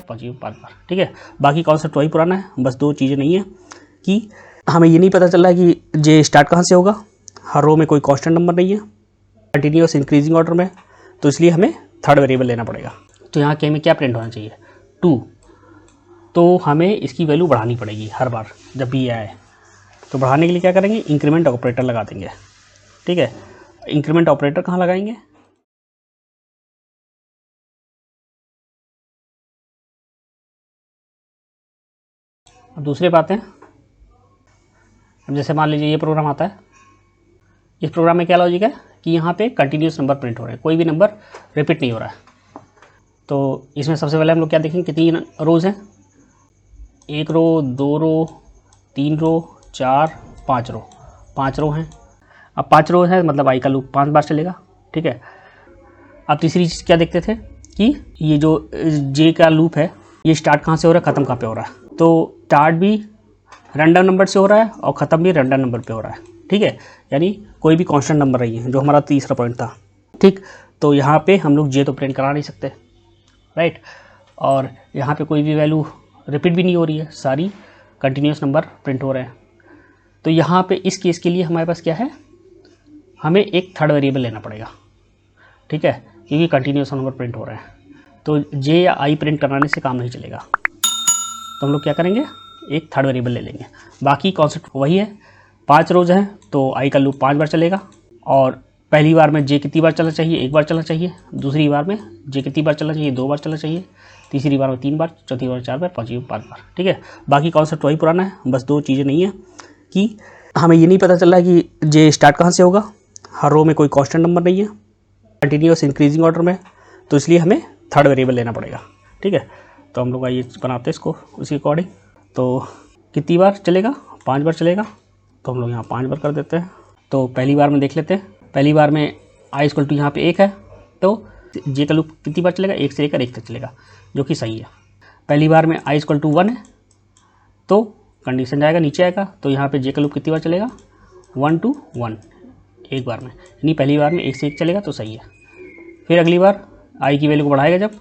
पहुँची 5 बार। ठीक है, बाकी कॉन्सेप्ट वही पुराना है, बस 2 चीज़ें नहीं है कि हमें ये नहीं पता चल रहा है कि जे स्टार्ट कहाँ से होगा, हर रो में कोई कांस्टेंट नंबर नहीं है, कंटिन्यूअस इंक्रीजिंग ऑर्डर में, तो इसलिए हमें थर्ड वेरिएबल लेना पड़ेगा। तो यहाँ के में क्या प्रिंट होना चाहिए 2, तो हमें इसकी वैल्यू बढ़ानी पड़ेगी हर बार जब भी ये आए। तो बढ़ाने के लिए क्या करेंगे, इंक्रीमेंट ऑपरेटर लगा देंगे। ठीक है, इंक्रीमेंट ऑपरेटर कहाँ लगाएंगे, अब दूसरी बात है, अब जैसे मान लीजिए ये प्रोग्राम आता है, इस प्रोग्राम में क्या लॉजिक है कि यहाँ पे कंटिन्यूस नंबर प्रिंट हो रहे हैं, कोई भी नंबर रिपीट नहीं हो रहा है। तो इसमें सबसे पहले हम लोग क्या देखेंगे, कितनी रोज़ हैं, 1 रो, 2 रो, 3 रो, 4, 5 रो, 5 रो हैं। अब 5 रो है मतलब आई का लूप 5 बार चलेगा। ठीक है, अब तीसरी चीज़ क्या देखते थे कि ये जो जे का लूप है ये स्टार्ट कहाँ से हो रहा है, ख़त्म कहाँ पे हो रहा है। तो स्टार्ट भी रैंडम नंबर से हो रहा है और ख़त्म भी रैंडम नंबर पे हो रहा है। ठीक है, यानी कोई भी कांस्टेंट नंबर नहीं है, जो हमारा तीसरा पॉइंट था। ठीक, तो यहाँ पे हम लोग जे तो प्रिंट करा नहीं सकते, राइट, और यहाँ पे कोई भी वैल्यू रिपीट भी नहीं हो रही है, सारी कंटिन्यूस नंबर प्रिंट हो रहे हैं। तो यहाँ पे इस केस के लिए हमारे पास क्या है, हमें एक थर्ड वेरिएबल लेना पड़ेगा। ठीक है, क्योंकि कंटिन्यूस नंबर प्रिंट हो रहे हैं, तो जे या आई प्रिंट कराने से काम नहीं चलेगा। तो हम लोग क्या करेंगे, एक थर्ड वेरिएबल ले लेंगे। बाकी कॉन्सेप्ट वही है, 5 रोज हैं तो आई का लूप 5 बार चलेगा, और पहली बार में जे कितनी बार चलना चाहिए, 1 बार चलना चाहिए, दूसरी बार में जे कितनी बार चलना चाहिए, 2 बार चलना चाहिए, तीसरी बार में 3 बार, चौथी बार 4 बार, पाँचवीं 5 बार। ठीक है, बाकी कॉन्सेप्ट वही पुराना है, बस 2 चीज़ें नहीं है कि हमें ये नहीं पता चल रहा है कि जे स्टार्ट कहाँ से होगा, हर रो में कोई कांस्टेंट नंबर नहीं है, कंटिन्यूअस इंक्रीजिंग ऑर्डर में, तो इसलिए हमें थर्ड वेरिएबल लेना पड़ेगा। ठीक है, तो हम लोग आइए बनाते हैं इसको उसी अकॉर्डिंग। तो कितनी बार चलेगा, 5 बार चलेगा, तो हम लोग यहाँ 5 बार कर देते हैं। तो पहली बार में देख लेते हैं, पहली बार में आई इक्वल टू यहाँ पे 1 है, तो जे का लूप कितनी बार चलेगा, 1 से लेकर 1 तक चलेगा, जो कि सही है। पहली बार में आई इक्वल टू 1 है, तो कंडीशन जाएगा नीचे आएगा, तो यहाँ पे जे का लूप कितनी बार चलेगा, 1 to 1, एक बार में, यानी पहली बार में 1 से 1 चलेगा तो सही है। फिर अगली बार आई की वैल्यू को बढ़ाएगा जब,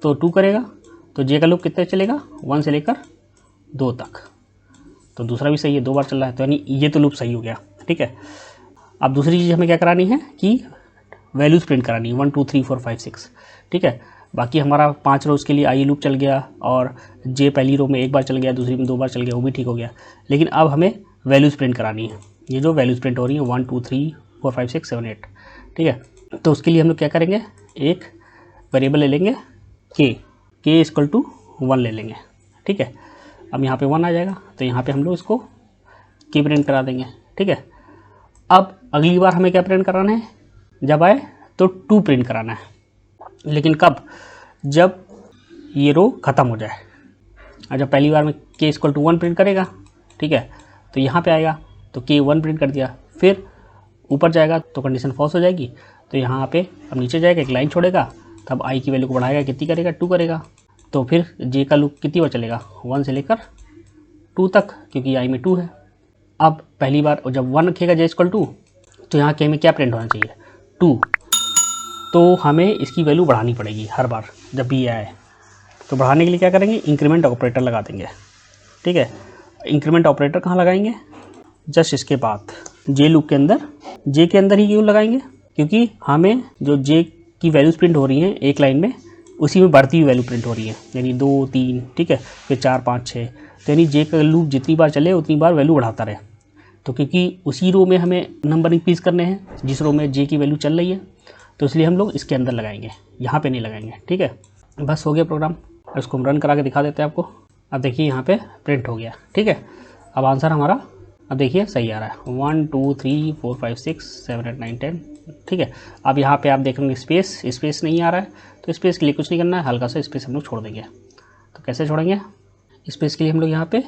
तो 2 करेगा, तो जे का लूप कितने चलेगा, 1 से लेकर 2 तक, तो दूसरा भी सही है, 2 बार चल रहा है, तो यानी ये तो लूप सही हो गया। ठीक है, अब दूसरी चीज़ हमें क्या करानी है कि वैल्यूज़ प्रिंट करानी है, 1 2 3 4 5 6। ठीक है, बाकी हमारा 5 रोज़ के लिए आई लूप चल गया, और जे पहली रो में 1 बार चल गया, दूसरी में 2 बार चल गया, वो भी ठीक हो गया। लेकिन अब हमें वैल्यूज़ प्रिंट करानी है, ये जो वैल्यूज़ प्रिंट हो रही है 1 2 3 4 5 6 7 8। ठीक है, तो उसके लिए हम लोग क्या करेंगे, एक वेरिएबल ले लेंगे के इक्वल टू 1 ले लेंगे। ठीक है, अब यहाँ पे 1 आ जाएगा, तो यहाँ पे हम लोग इसको के प्रिंट करा देंगे। ठीक है, अब अगली बार हमें क्या प्रिंट कराना है, जब आए तो 2 प्रिंट कराना है, लेकिन कब, जब ये रो ख़त्म हो जाए। और जब पहली बार में के इक्वल टू 1 प्रिंट करेगा, ठीक है, तो यहाँ पे आएगा तो के 1 प्रिंट कर दिया, फिर ऊपर जाएगा तो कंडीशन फॉल्स हो जाएगी, तो यहाँ पे अब नीचे जाएगा, एक लाइन छोड़ेगा, तब आई की वैल्यू को बढ़ाएगा, कितनी करेगा, 2 करेगा, तो फिर जे का लूप कितनी बार चलेगा, 1 से लेकर 2 तक, क्योंकि आई में 2 है। अब पहली बार जब 1 रखेगा जे इक्वल टू, तो यहाँ के में क्या प्रिंट होना चाहिए, 2, तो हमें इसकी वैल्यू बढ़ानी पड़ेगी हर बार जब भी ये आए। तो बढ़ाने के लिए क्या करेंगे, इंक्रीमेंट ऑपरेटर लगा देंगे। ठीक है, इंक्रीमेंट ऑपरेटर कहाँ लगाएंगे, जस्ट इसके बाद जे लूप के अंदर, जे के अंदर ही क्यों लगाएंगे, क्योंकि हमें जो जे की वैल्यूज प्रिंट हो रही हैं एक लाइन में, उसी में बढ़ती हुई वैल्यू प्रिंट हो रही है, यानी 2 3, ठीक है, फिर 4 5 6, तो यानी जे का लूप जितनी बार चले उतनी बार वैल्यू बढ़ाता रहे। तो क्योंकि उसी रो में हमें नंबर इंक्रीज़ करने हैं जिस रो में जे की वैल्यू चल रही है, तो इसलिए हम लोग इसके अंदर लगाएंगे, यहाँ पे नहीं लगाएंगे। ठीक है, बस हो गया प्रोग्राम, इसको हम रन करा के दिखा देते हैं आपको। अब देखिए यहाँ पे प्रिंट हो गया। ठीक है, अब आंसर हमारा अब देखिए सही आ रहा है, 1 2 3 4 5 6 7 8 9 10। ठीक है, अब यहाँ पे आप देखेंगे स्पेस नहीं आ रहा है, तो स्पेस के लिए कुछ नहीं करना है, हल्का सा स्पेस हम लोग छोड़ देंगे। तो कैसे छोड़ेंगे, स्पेस के लिए हम लोग यहाँ पे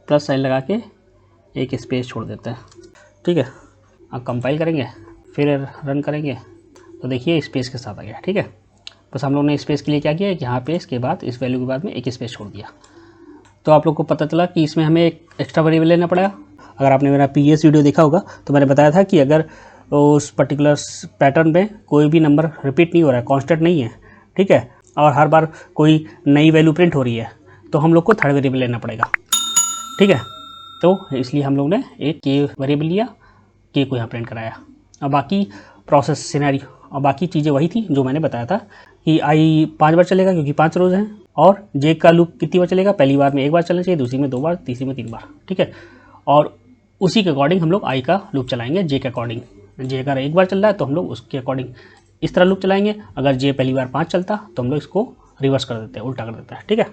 प्लस साइन लगा के एक स्पेस छोड़ देते हैं। ठीक है, अब कंपाइल करेंगे, फिर रन करेंगे, तो देखिए स्पेस के साथ आ गया। ठीक है, बस हम लोग ने स्पेस के लिए क्या किया कि यहाँ पे इसके बाद इस वैल्यू के बाद में एक स्पेस छोड़ दिया। तो आप लोग को पता चला कि इसमें हमें एक एक्स्ट्रा वेरिएबल लेना पड़ेगा। अगर आपने मेरा प्रीवियस वीडियो देखा होगा तो मैंने बताया था कि अगर उस पर्टिकुलर पैटर्न में कोई भी नंबर रिपीट नहीं हो रहा है, कांस्टेंट नहीं है, ठीक है, और हर बार कोई नई वैल्यू प्रिंट हो रही है तो हम लोग को थर्ड वेरिएबल लेना पड़ेगा, ठीक है। तो इसलिए हम लोग ने एक के वेरिएबल लिया, के को यहाँ प्रिंट कराया। और बाकी प्रोसेस सिनेरियो और बाकी चीज़ें वही थी जो मैंने बताया था कि आई 5 बार चलेगा क्योंकि 5 रोज़ हैं, और जे का लूप कितनी बार चलेगा, पहली बार में 1 बार चलना चाहिए, दूसरी में 2 बार, तीसरी में 3 बार, ठीक है। और उसी के अकॉर्डिंग हम लोग आई का लूप चलाएंगे जे के अकॉर्डिंग। जे अगर 1 बार चल रहा है तो हम लोग उसके अकॉर्डिंग इस तरह लूप चलाएंगे, अगर जे पहली बार 5 चलता तो हम लोग इसको रिवर्स कर देते हैं, उल्टा कर देते हैं, ठीक है।